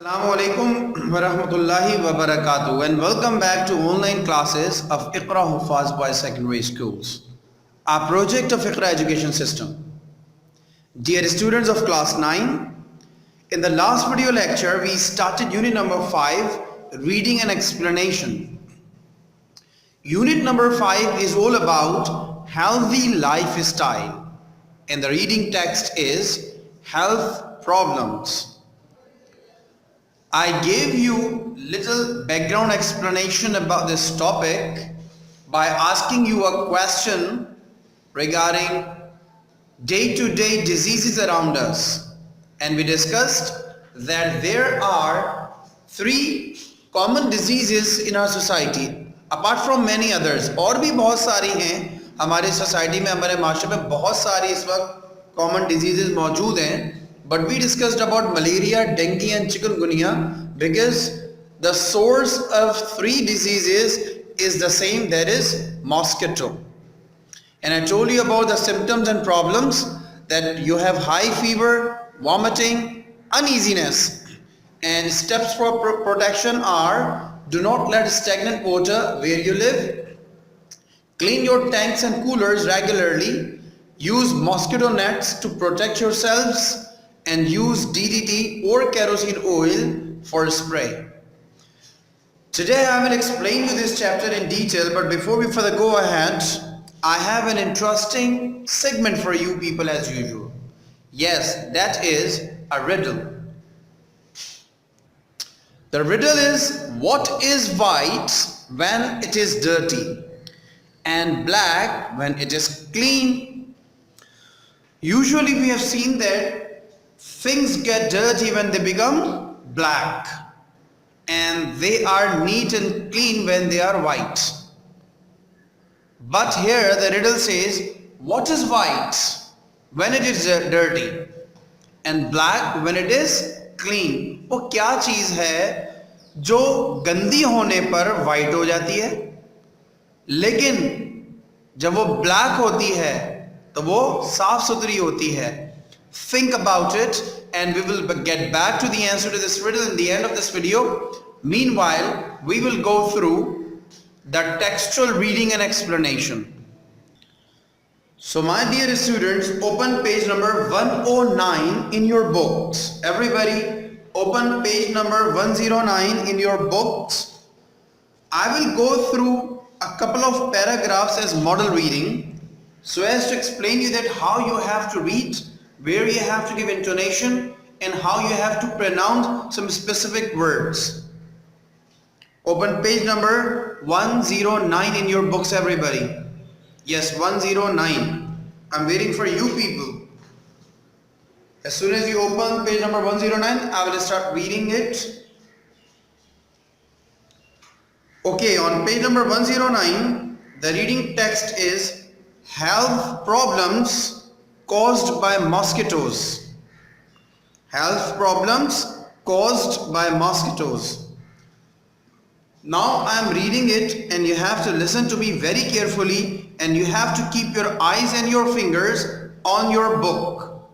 Assalamu alaikum wa rahmatullahi wa barakatuh and welcome back to online classes of Iqra Hufaz Boys Secondary Schools, our project of Iqra Education System. Dear students of class 9, in the last video lecture we started unit number 5, reading and explanation. Unit number 5 is all about healthy lifestyle and the reading text is health problems. I gave you little background explanation about this topic by asking you a question regarding day-to-day diseases around us, and we discussed that there are 3 common diseases in our society apart from many others. और भी बहुत सारी हैं हमारे society में, हमारे माशरे में बहुत सारी इस वक्त कॉमन डिजीजेस मौजूद हैं. But we discussed about malaria, dengue and chikungunya because the source of 3 diseases is the same, that is mosquito. And I told you about the symptoms and problems, that you have high fever, vomiting, uneasiness. And steps for protection are: do not let stagnant water where you live, clean your tanks and coolers regularly, use mosquito nets to protect yourselves, and use DDT or kerosene oil for spray. Today I will explain you this chapter in detail, but before we further go ahead, I have an interesting segment for you people as usual. Yes, that is a riddle. The riddle is: what is white when it is dirty and black when it is clean? Usually we have seen that things get dirty when they become black, and they are neat and clean when they are white. But here the riddle says, what is white when it is dirty and black when it is clean? वो क्या चीज़ है जो गंदी होने पर white हो जाती है, लेकिन जब वो black होती है तो वो साफ सुथरी होती है? Think about it and we will get back to the answer to this riddle in the end of this video. Meanwhile, we will go through the textual reading and explanation. So my dear students, open page number 109 in your books. Everybody open page number 109 in your books. I will go through a couple of paragraphs as model reading so as to explain you that how you have to read, where you have to give intonation, and how you have to pronounce some specific words. Open page number 109 in your books, everybody. Yes, 109. I'm waiting for you people. As soon as you open page number 109, I will start reading it. Okay, on page number 109, the reading text is health problems caused by mosquitoes. Health problems caused by mosquitoes. Now I am reading it and you have to listen to me very carefully, and you have to keep your eyes and your fingers on your book.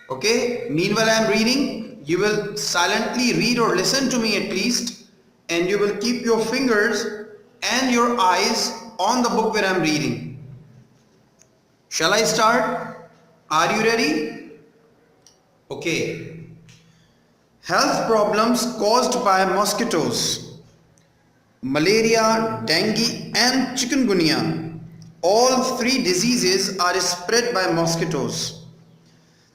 Okay? Meanwhile I am reading, you will silently read or listen to me at least, and you will keep your fingers and your eyes on the book where I am reading. Shall I start? Are you ready? Okay. Health problems caused by mosquitoes. Malaria, dengue and chikungunya. All 3 diseases are spread by mosquitoes.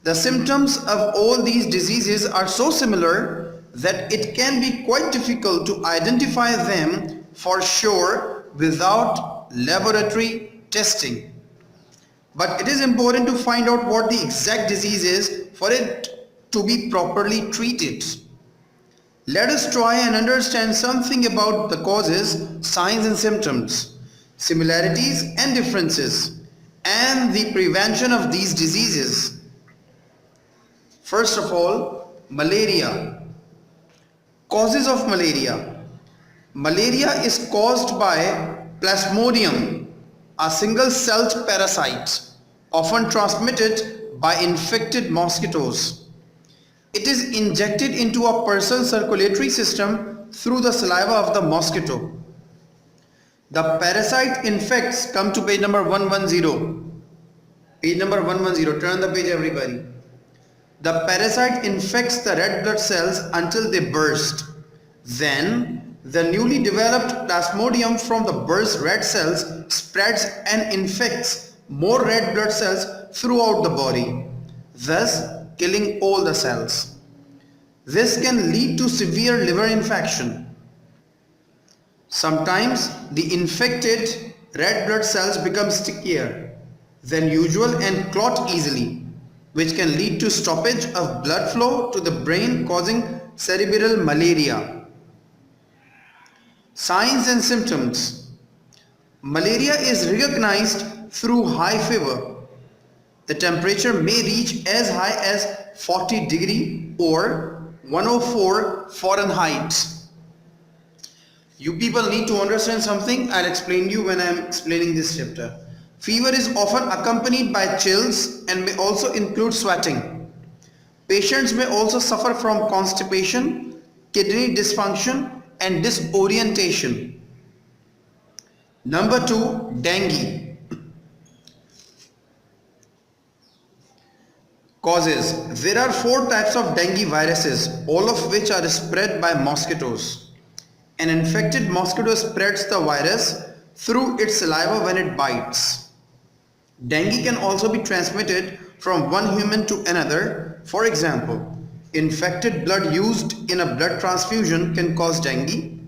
The symptoms of all these diseases are so similar that it can be quite difficult to identify them for sure without laboratory testing. But it is important to find out what the exact disease is for it to be properly treated. Let us try and understand something about the causes, signs and symptoms, similarities and differences, and the prevention of these diseases. First of all, malaria. Causes of malaria. Malaria is caused by Plasmodium, a single-celled parasite, often transmitted by infected mosquitoes. It is injected into a person's circulatory system through the saliva of the mosquito. The parasite infects, come to page number 110. Page number 110, turn the page everybody. The parasite infects the red blood cells until they burst. Then the newly developed plasmodium from the burst red cells spreads and infects more red blood cells throughout the body, thus killing all the cells. This can lead to severe liver infection. Sometimes the infected red blood cells become stickier than usual and clot easily, which can lead to stoppage of blood flow to the brain, causing cerebral malaria. Signs and symptoms. Malaria is recognized through high fever. The temperature may reach as high as 40 degree or 104 Fahrenheit. You people need to understand something. I'll explain you when I'm explaining this chapter. Fever is often accompanied by chills and may also include sweating. Patients may also suffer from constipation, kidney dysfunction, and disorientation. Number 2, dengue. Causes. There are 4 types of dengue viruses, all of which are spread by mosquitoes. An infected mosquito spreads the virus through its saliva when it bites. Dengue can also be transmitted from one human to another. For example, infected blood used in a blood transfusion can cause dengue.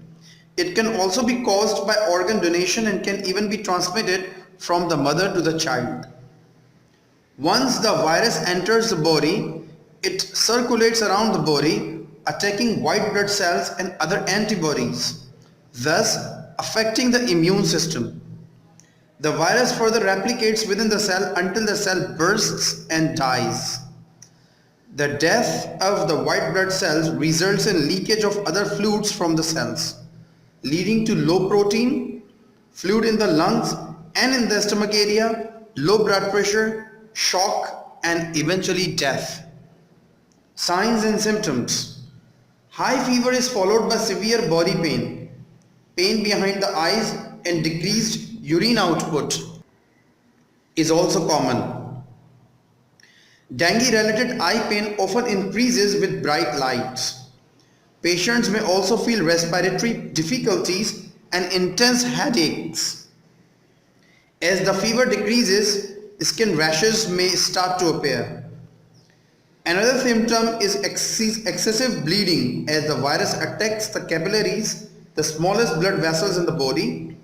It can also be caused by organ donation and can even be transmitted from the mother to the child. Once the virus enters the body, it circulates around the body, attacking white blood cells and other antibodies, thus affecting the immune system. The virus further replicates within the cell until the cell bursts and dies. The death of the white blood cells results in leakage of other fluids from the cells, leading to low protein, fluid in the lungs and in the stomach area, low blood pressure, shock, and eventually death. Signs and symptoms. High fever is followed by severe body pain, pain behind the eyes, and decreased urine output is also common. Dengue-related eye pain often increases with bright lights. Patients may also feel respiratory difficulties and intense headaches. As the fever decreases, skin rashes may start to appear. Another symptom is excessive bleeding as the virus attacks the capillaries, the smallest blood vessels in the body.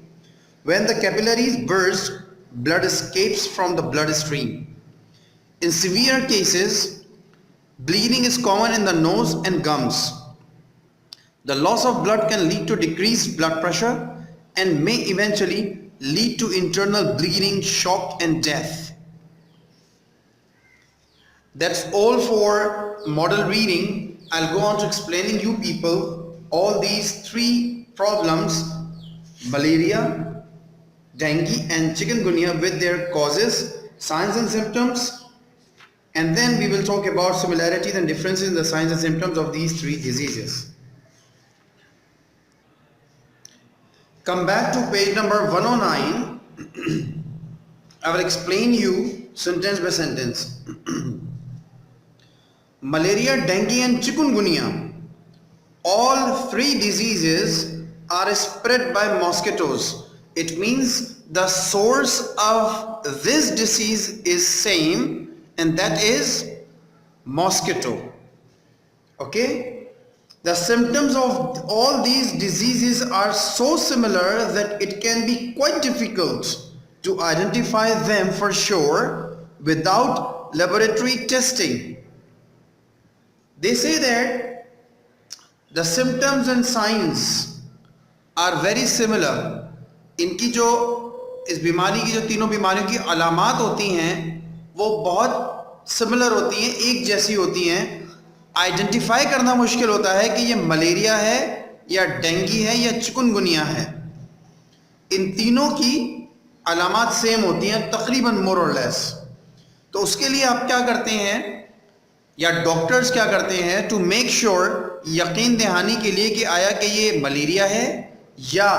When the capillaries burst, blood escapes from the bloodstream. In severe cases, bleeding is common in the nose and gums. The loss of blood can lead to decreased blood pressure and may eventually lead to internal bleeding, shock, and death. That's all for model reading. I'll go on to explaining you people all these 3 problems: malaria, dengue, and chikungunya with their causes, signs and symptoms, and then we will talk about similarities and differences in the signs and symptoms of these 3 diseases. Come back to page number 109. I will explain you sentence by sentence. Malaria, dengue, and chikungunya, all 3 diseases are spread by mosquitoes. It means the source of this disease is same, and that is mosquito. Okay? The symptoms of all these diseases are so similar that it can be quite difficult to identify them for sure without laboratory testing. They say that the symptoms and signs are very similar. इनकी जो इस बीमारी की जो तीनों बीमारियों की अलामात होती हैं वो बहुत सिमिलर होती हैं, एक जैसी होती हैं. आइडेंटिफाई करना मुश्किल होता है कि ये मलेरिया है या डेंगू है या चिकुनगुनिया है. इन तीनों की अलामात सेम होती हैं तकरीबन मोर और लेस. तो उसके लिए आप क्या करते हैं, या डॉक्टर्स क्या करते हैं टू मेक श्योर, यकीन दहानी के लिए कि आया कि ये मलेरिया है या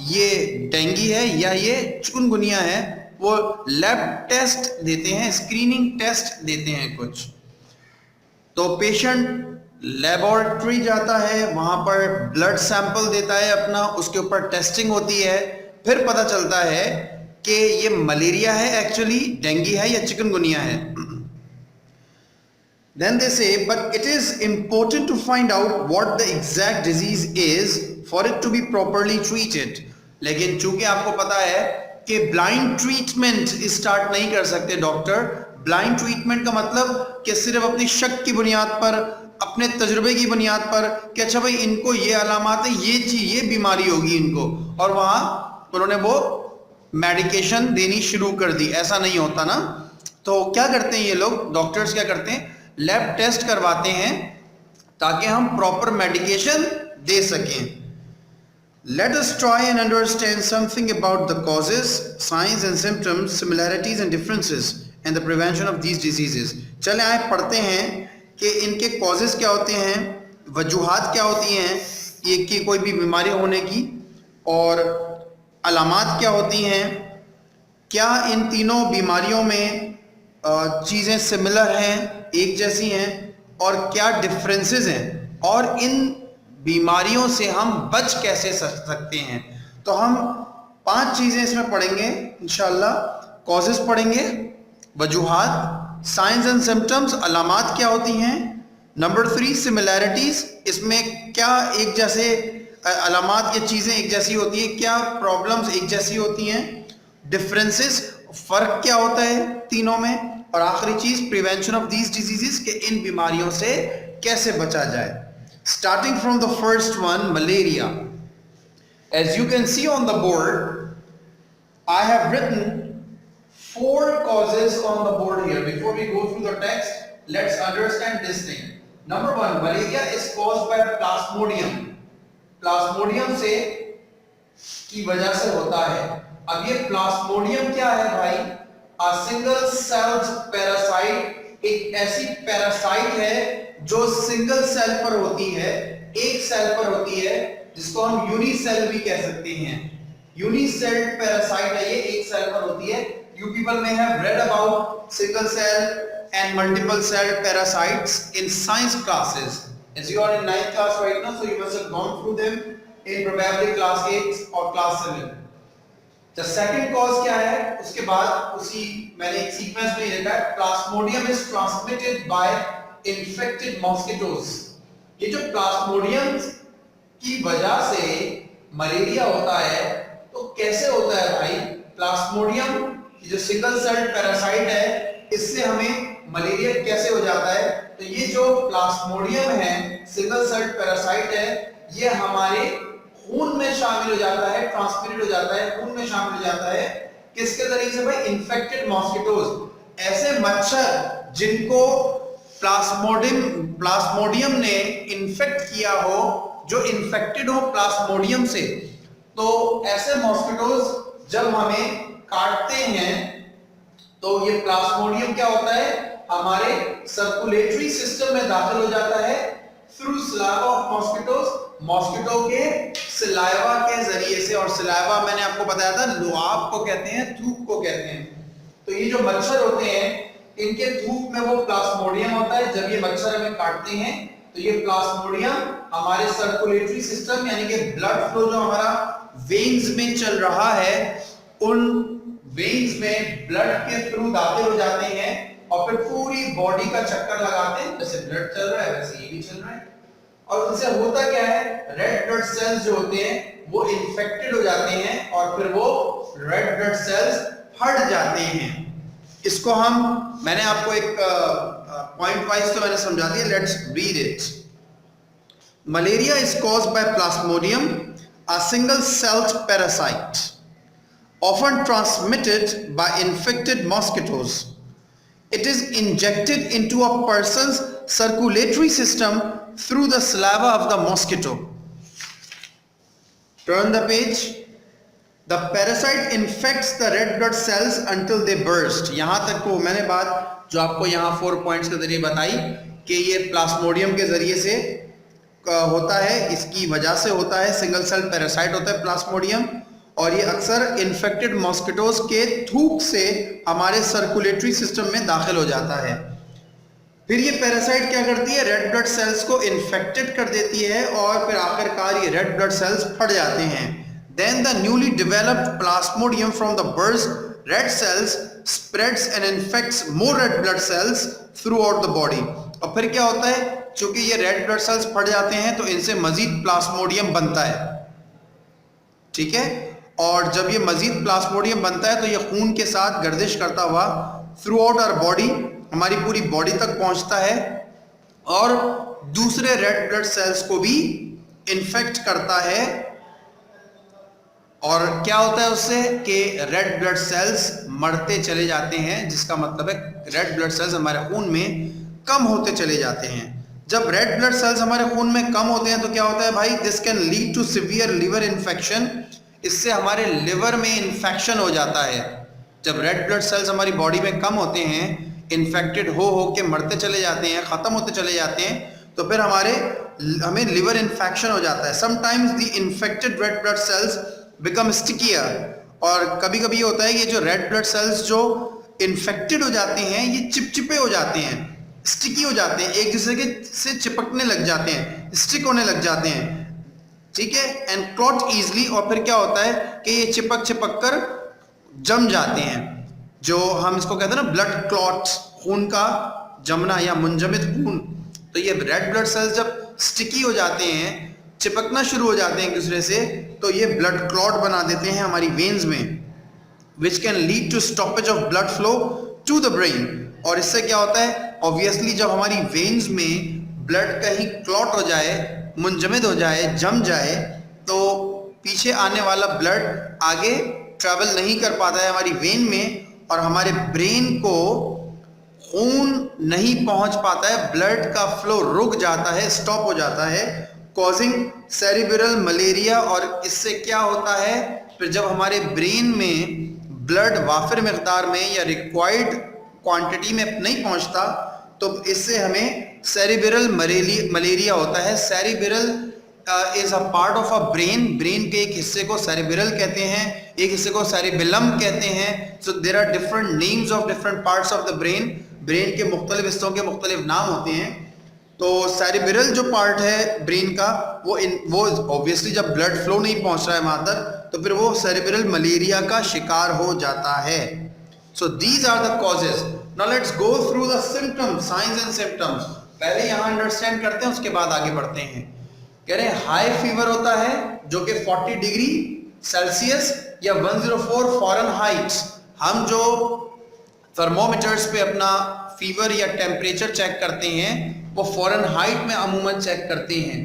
ये डेंगू है या ये चिकनगुनिया है, वो लैब टेस्ट देते हैं, स्क्रीनिंग टेस्ट देते हैं कुछ। तो पेशेंट लेबोरेटरी जाता है, वहां पर ब्लड सैंपल देता है अपना, उसके ऊपर टेस्टिंग होती है, फिर पता चलता है कि ये मलेरिया है एक्चुअली, डेंगू है या चिकनगुनिया है। Then they say, but it is important to find out what the exact disease is for it to be properly treated. लेकिन चूंकि आपको पता है कि ब्लाइंड ट्रीटमेंट स्टार्ट नहीं कर सकते डॉक्टर। ब्लाइंड ट्रीटमेंट का मतलब कि सिर्फ अपनी शक की बुनियाद पर, अपने तजुर्बे की बुनियाद पर कि अच्छा भाई इनको ये अलामात है, ये बीमारी होगी इनको, और वहां उन्होंने वो मेडिकेशन देनी शुरू कर दी, ऐसा नहीं होता ना। तो क्या करते हैं ये लोग, डॉक्टर्स क्या करते हैं, लैब टेस्ट करवाते हैं ताकि हम प्रॉपर मेडिकेशन दे सकें। Let us try and understand something about the causes, signs and symptoms, similarities and differences and the prevention of these diseases. चले आए पढ़ते हैं कि इनके causes क्या होते हैं, वजूहात क्या होती हैं ये कि कोई भी बीमारी होने की, और अलामात क्या होती हैं, क्या इन तीनों बीमारियों में चीज़ें सिमिलर हैं, एक जैसी हैं, और क्या डिफरेंसेस हैं, और इन बीमारियों से हम बच कैसे सकते हैं। तो हम 5 चीज़ें इसमें पढ़ेंगे इंशाल्लाह। कॉजेस पढ़ेंगे, वजूहात, साइंस एंड सिम्टम्स, अलामात क्या होती हैं, नंबर 3 सिमिलैरिटीज़, इसमें क्या एक जैसे अलामात या चीज़ें एक जैसी होती हैं, क्या प्रॉब्लम्स एक जैसी होती हैं, डिफरेंसेस, फ़र्क क्या होता है तीनों में, और आखिरी चीज़ प्रिवेंशन ऑफ दीज डिजीजेस, कि इन बीमारियों से कैसे बचा जाए। Starting from the first one, malaria. As you can see on the board, I have written 4 causes on the board here. Before we go through the text, let's understand this thing. Number 1, malaria is caused by plasmodium. Plasmodium से की वजह से होता है। अब ये plasmodium क्या है भाई, A single celled parasite, एक ऐसी पैरासाइट है जो सिंगल सेल पर होती है, एक सेल पर होती है, जिसको हम यूनिसेल भी कह सकते हैं। यूनिसेल्ड पैरासाइट है ये, एक सेल पर होती है। You people may have read about single cell and multiple cell parasites in science classes, as you are in 9th class right now, so you must have gone through them in probably class 8 or class 7. The second cause क्या है, उसके बाद उसी मैंने एक sequence में लिखा है, plasmodium is transmitted by infected mosquitoes. ये जो प्लास्मोडियम की वजह से मलेरिया होता है, तो कैसे होता है भाई, प्लास्मोडियम जो सिंगल सेल पैरासाइट है, इससे हमें मलेरिया कैसे हो जाता है। तो ये जो प्लास्मोडियम है, सिंगल सेल पैरासाइट है, ये हमारे खून में शामिल हो जाता है, ट्रांसमिटेड हो जाता है, खून में शामिल हो जाता है। किसके जरिए से भाई, इन्फेक्टेड मॉस्किटोज, ऐसे मच्छर जिनको प्लास्मोडियम ने इन्फेक्ट किया हो, जो इन्फेक्टेड हो प्लास्मोडियम से। तो ऐसे मॉस्किटोज जब हमें काटते हैं तो ये प्लास्मोडियम क्या होता है, हमारे सर्कुलेटरी सिस्टम में दाखिल हो जाता है through saliva of mosquitoes, mosquito के सलाइवा के जरिए से। और सलाइवा मैंने आपको बताया था लुआब को कहते हैं, थूक को कहते हैं। तो ये जो मच्छर होते हैं, इनके थूक में वो प्लास्मोडियम होता है। जब ये मच्छर हमें काटते हैं तो ये प्लास्मोडियम हमारे सर्कुलेटरी सिस्टम यानी कि ब्लड फ्लो जो हमारा वेन्स में चल रहा है, उन वेन्स में ब्लड के थ्रू दाखिल हो जाते हैं और फिर पूरी बॉडी का चक्कर लगाते हैं। जैसे ब्लड चल रहा है वैसे ये भी चल रहा है। और उनसे होता क्या है, रेड ब्लड सेल्स जो होते हैं वो इन्फेक्टेड हो जाते हैं और फिर वो रेड ब्लड सेल्स हट जाते हैं। इसको मैंने आपको एक पॉइंट वाइज तो मैंने समझा दिया, let's read it. Malaria is caused by plasmodium, a single celled parasite often transmitted by infected mosquitoes. It is injected into a person's circulatory system through the saliva of the mosquito. Turn the page. The parasite infects the red blood cells until they burst. यहाँ तक को मैंने बात जो आपको यहाँ 4 points के जरिए बताई कि ये प्लाज्मोडियम के जरिए से होता है, इसकी वजह से होता है। सिंगल सेल पैरासाइट होता है प्लाज्मोडियम, और ये अक्सर इन्फेक्टेड मॉस्किटोज के थूक से हमारे सर्कुलेटरी सिस्टम में दाखिल हो जाता है। फिर ये पैरासाइट क्या करती है, रेड ब्लड सेल्स को इन्फेक्टेड कर देती है और फिर आखिरकार ये रेड ब्लड सेल्स फट जाते हैं। Then the newly developed plasmodium from the burst red cells spreads and infects more red blood cells throughout the body. और फिर क्या होता है, चूंकि ये रेड ब्लड सेल्स फट जाते हैं तो इनसे मजीद प्लाज्मोडियम बनता है, ठीक है। और जब ये मजीद प्लाज्मोडियम बनता है तो ये खून के साथ गर्दिश करता हुआ थ्रू आउट आवर बॉडी, हमारी पूरी बॉडी तक पहुंचता है और दूसरे रेड ब्लड सेल्स को भी इन्फेक्ट करता है। और क्या होता है उससे कि रेड ब्लड सेल्स मरते चले जाते हैं, जिसका मतलब है रेड ब्लड सेल्स हमारे खून में कम होते चले जाते हैं। जब रेड ब्लड सेल्स हमारे खून में कम होते हैं तो क्या होता है भाई, this can lead to severe liver infection. इससे हमारे लिवर में इन्फेक्शन हो जाता है। जब रेड ब्लड सेल्स हमारी बॉडी में कम होते हैं, इन्फेक्टेड हो के मरते चले जाते हैं, ख़त्म होते चले जाते हैं, तो फिर हमें लिवर इन्फेक्शन हो जाता है। Sometimes the infected red blood cells become stickier. और कभी कभी ये होता है कि जो रेड ब्लड सेल्स जो इन्फेक्टेड हो जाते हैं ये चिपचिपे हो जाते हैं, स्टिकी हो जाते हैं, एक दूसरे के से चिपकने लग जाते हैं, स्टिक होने लग जाते हैं, ठीक है। And clot easily. और फिर क्या होता है कि ये चिपक कर जम जाते हैं, जो हम इसको कहते हैं ना ब्लड क्लॉट, खून का जमना या मुंजमद खून। तो ये रेड ब्लड सेल्स जब स्टिकी हो जाते हैं, चिपकना शुरू हो जाते हैं एक दूसरे से, तो ये ब्लड क्लॉट बना देते हैं हमारी वेन्स में, which can lead to stoppage of blood flow to the brain. और इससे क्या होता है, ऑब्वियसली जब हमारी वेन्स में ब्लड कहीं क्लॉट हो जाए, मुंजमद हो जाए, जम जाए, तो पीछे आने वाला ब्लड आगे ट्रैवल नहीं कर पाता है हमारी वेन में, और हमारे ब्रेन को खून नहीं पहुंच पाता है, ब्लड का फ्लो रुक जाता है, स्टॉप हो जाता है, कॉजिंग सेरिब्रल मलेरिया। और इससे क्या होता है, फिर जब हमारे ब्रेन में ब्लड वाफिर मिकदार में या रिक्वायर्ड क्वांटिटी में नहीं पहुंचता, तो इससे हमें सेरिब्रल मलेरिया होता है। Cerebral is a part of a brain. Brain के एक हिस्से को सेरिब्रल कहते हैं, एक हिस्से को सेरिबेलम कहते हैं। So there are different names of different parts of the brain. Brain के मुख्तलिफ हिस्सों के मुख्तलिफ नाम होते हैं। तो सेरिब्रल जो पार्ट है ब्रेन का, वो ऑब्वियसली जब ब्लड फ्लो नहीं पहुंच रहा है वहां तक, तो फिर वो सेरिब्रल मलेरिया का शिकार हो जाता है। So these are the causes. Now let's go through the symptoms, signs and symptoms. पहले यहाँ अंडरस्टैंड करते हैं, उसके बाद आगे बढ़ते हैं। कह रहे हैं हाई फीवर होता है जो कि 40 डिग्री सेल्सियस या 104 फ़ारेनहाइट। हम जो थर्मोमीटर्स पे अपना फीवर या टेम्परेचर चेक करते हैं वो फ़ारेनहाइट में अमूमन चेक करते हैं,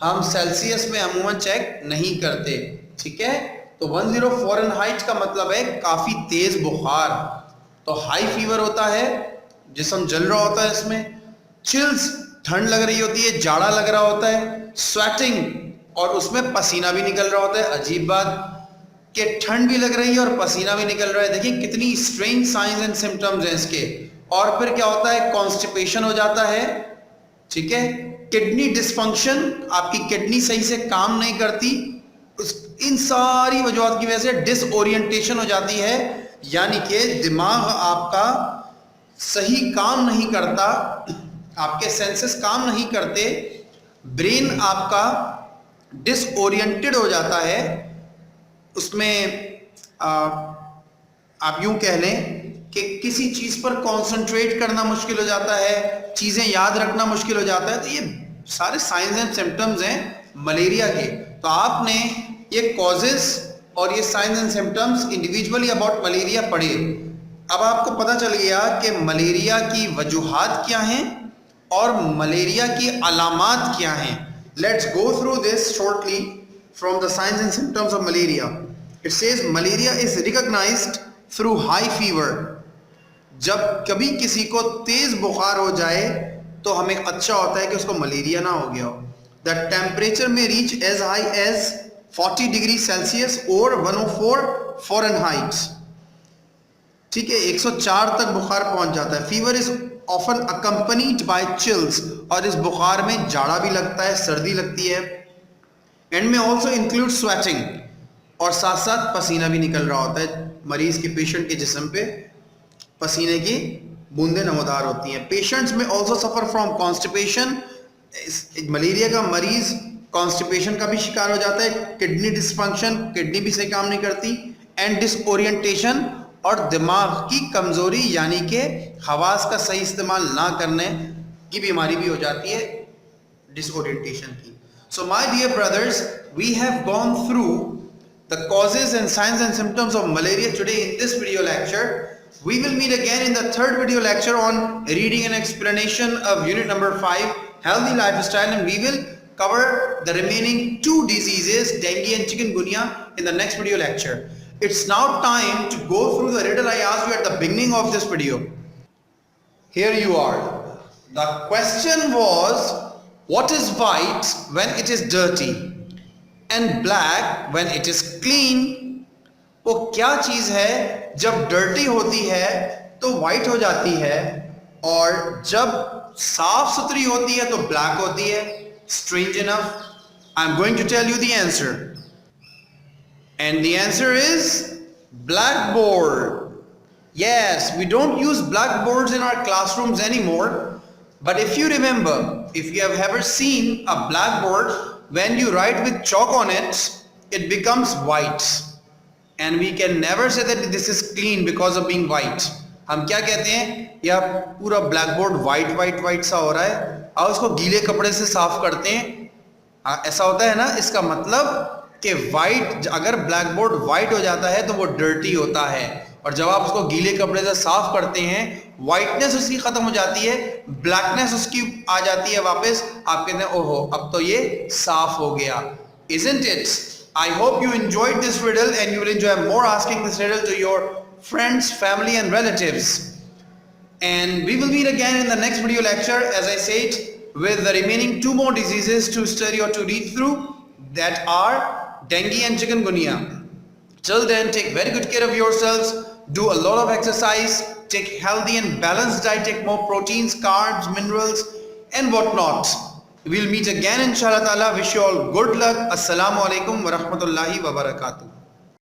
हम सेल्सियस में अमूमन चेक नहीं करते, ठीक है। तो 104 फ़ारेनहाइट का मतलब है काफ़ी तेज़ बुखार। तो हाई फीवर होता है, जिस्म जल रहा होता है, इसमें चिल्स, ठंड लग रही होती है, जाड़ा लग रहा होता है, स्वेटिंग और उसमें पसीना भी निकल रहा होता है। अजीब बात कि ठंड भी लग रही है और पसीना भी निकल रहा है। देखिए कितनी स्ट्रेंज साइंस एंड सिम्टम्स हैं इसके। और फिर क्या होता है, कॉन्स्टिपेशन हो जाता है, ठीक है। किडनी डिसफंक्शन, आपकी किडनी सही से काम नहीं करती, इन सारी वजूहत की वजह से डिसओरिएंटेशन हो जाती है, यानी कि दिमाग आपका सही काम नहीं करता, आपके सेंसेस काम नहीं करते, ब्रेन आपका डिसओरिएंटेड हो जाता है। उसमें आप यूं कह लें कि किसी चीज पर कंसंट्रेट करना मुश्किल हो जाता है, चीजें याद रखना मुश्किल हो जाता है। तो ये सारे साइंस एंड सिम्टम्स हैं मलेरिया के। तो आपने ये कॉजेस और ये science and symptoms individually about malaria पढ़े। अब आपको पता चल गया कि मलेरिया की वजूहात क्या हैं और मलेरिया की अलामात क्या हैं। Let's go through this shortly from the signs and symptoms of malaria. It says malaria is recognized through high fever. जब कभी किसी को तेज बुखार हो जाए तो हमें अच्छा होता है कि उसको मलेरिया ना हो गया हो। द टेम्परेचर में reach as high as 40 degree Celsius और 104 फ़ारेनहाइट, ठीक है, 104 तक बुखार पहुंच जाता है। Fever is often accompanied by chills, और इस बुखार में जाड़ा भी लगता है, सर्दी लगती है, and may also include sweating, और साथ साथ पसीना भी निकल रहा होता है, मरीज के पेशेंट के जिस्म पे पसीने की बूंदें नमदार होती हैं. पेशेंट्स में also suffer from constipation, malaria का मरीज कॉन्स्टिपेशन का भी शिकार हो जाता है, किडनी डिसफंक्शन, किडनी भी सही काम नहीं करती, एंड डिसओरिएंटेशन, और दिमाग की कमज़ोरी यानी कि हवास का सही इस्तेमाल ना करने की बीमारी भी हो जाती है, डिसओरिएंटेशन की. So my dear brothers, we have gone through the causes and signs and symptoms of malaria today in this video lecture. We will meet again in the third video lecture on reading and explanation of unit number 5, healthy lifestyle, and we will cover the remaining 2 diseases, dengue and chikungunya, in the next video lecture. It's now time to go through the riddle I asked you at the beginning of this video. Here you are. The question was, what is white when it is dirty and black when it is clean? वो क्या चीज़ है जब dirty होती है तो white हो जाती है, और जब साफ सुथरी होती है तो ब्लैक होती है? Strange enough. I'm going to tell you the answer. And the answer is blackboard. Yes, we don't use blackboards in our classrooms anymore. But if you remember, if you have ever seen a blackboard, when you write with chalk on it, it becomes white, and we can never say that this is clean because of being white. हम क्या कहते हैं, या पूरा blackboard white सा हो रहा है, और उसको गीले कपड़े से साफ करते हैं, ऐसा होता है ना. इसका मतलब कि वाइट, अगर ब्लैकबोर्ड वाइट हो जाता है तो वो डर्टी होता है, और जब आप उसको गीले कपड़े से साफ करते हैं, वाइटनेस उसकी खत्म हो जाती है, ब्लैकनेस उसकी आ जाती है वापस, आप कहते हैं ओहो अब तो ये साफ हो गया. Isn't it? I hope you enjoyed this riddle and you will enjoy more asking this riddle to your friends, family and relatives. And we will meet again in the next video lecture, as I said, with the remaining 2 more diseases to study or to read through, that are dengue and chikungunya. Till then, take very good care of yourselves, do a lot of exercise, take healthy and balanced diet, take more proteins, carbs, minerals and whatnot. We'll meet again inshallah ta'ala. Wish you all good luck. Assalamu alaikum wa rahmatullahi wa barakatuh.